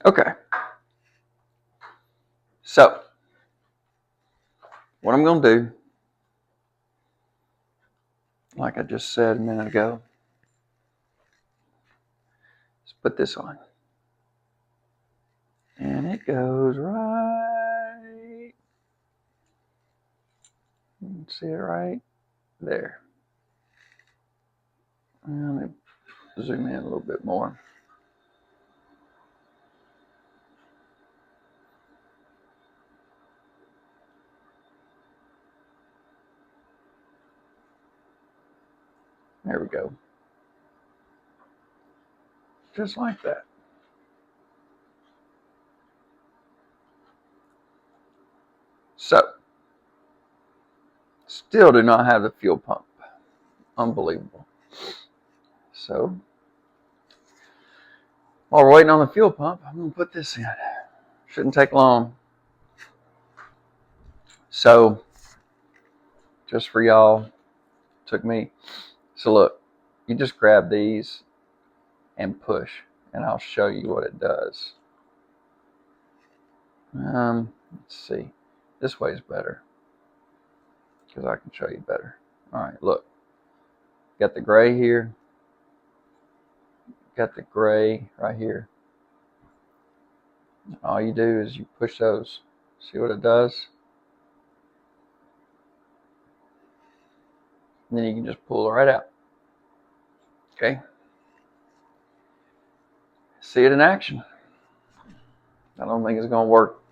Okay. So, what I'm going to do, like I just said a minute ago, is put this on. And it goes right. You can see it right there. And let me zoom in a little bit more. There we go. Just like that. So, still do not have the fuel pump. Unbelievable. So, while we're waiting on the fuel pump, I'm going to put this in. Shouldn't take long. So, just for y'all, took me. So look, you just grab these and push, and I'll show you what it does. Let's see. This way is better because I can show you better. All right, look. Got the gray here. Got the gray right here. All you do is you push those. See what it does? And then you can just pull it right out. Okay. See it in action. I don't think it's going to work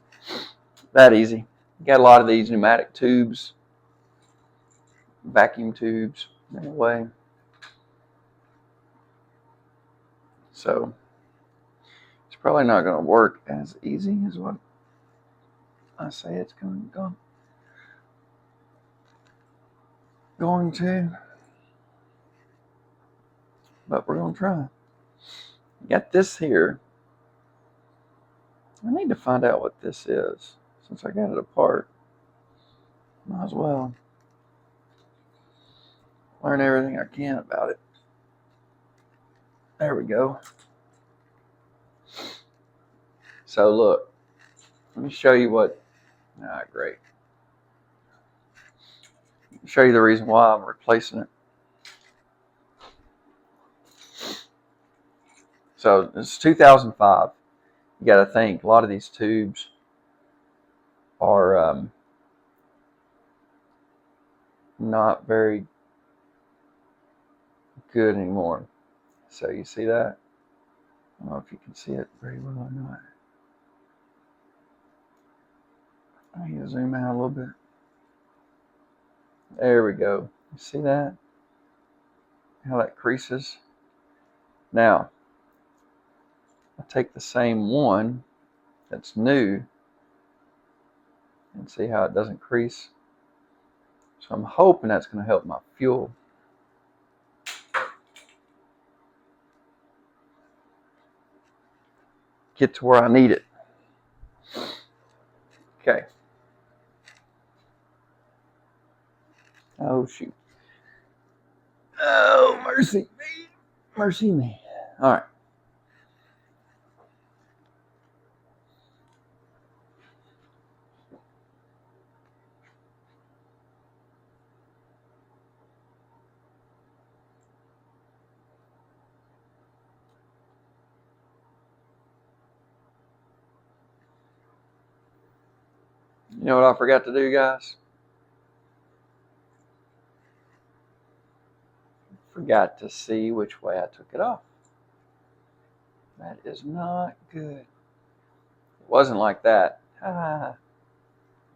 that easy. You got a lot of these pneumatic tubes, vacuum tubes, anyway. So it's probably not going to work as easy as what I say it's going to. But we're going to try. Got this here. I need to find out what this is. Since I got it apart, might as well learn everything I can about it. There we go. So look, let me show you what. Great. Show you the reason why I'm replacing it. So it's 2005. You got to think a lot of these tubes are not very good anymore. So you see that? I don't know if you can see it very well or not. I need to zoom out a little bit. There we go. You see that? How that creases? Now, I take the same one that's new and see how it doesn't crease. So I'm hoping that's going to help my fuel. Get to where I need it. Okay. Oh, shoot. Oh, mercy me. Mercy me. All right. You know what I forgot to do, guys? Forgot to see which way I took it off. That is not good. It wasn't like that.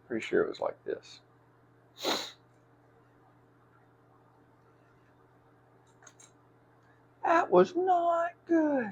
Pretty sure it was like this. That was not good.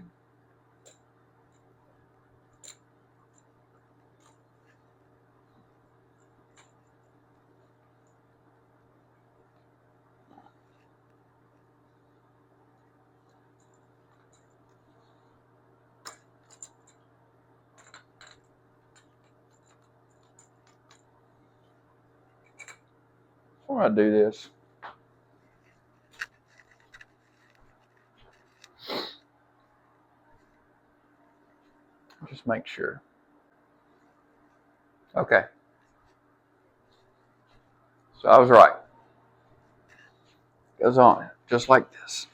Before I do this, Just make sure. Okay. So I was right. Goes on just like this.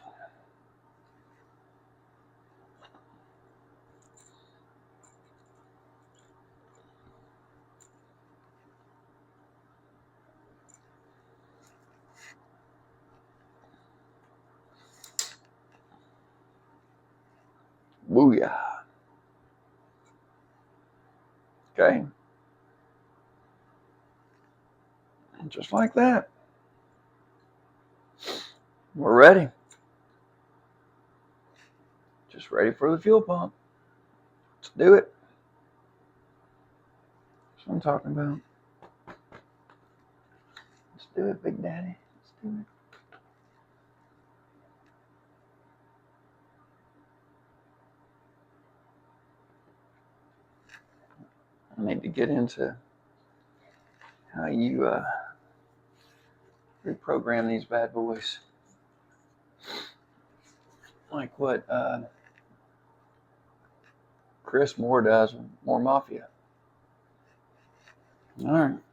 Booyah. Okay. And just like that. We're ready. Just ready for the fuel pump. Let's do it. That's what I'm talking about. Let's do it, Big Daddy. Let's do it. I need to get into how you reprogram these bad boys. Like what Chris Moore does with More Mafia. All right.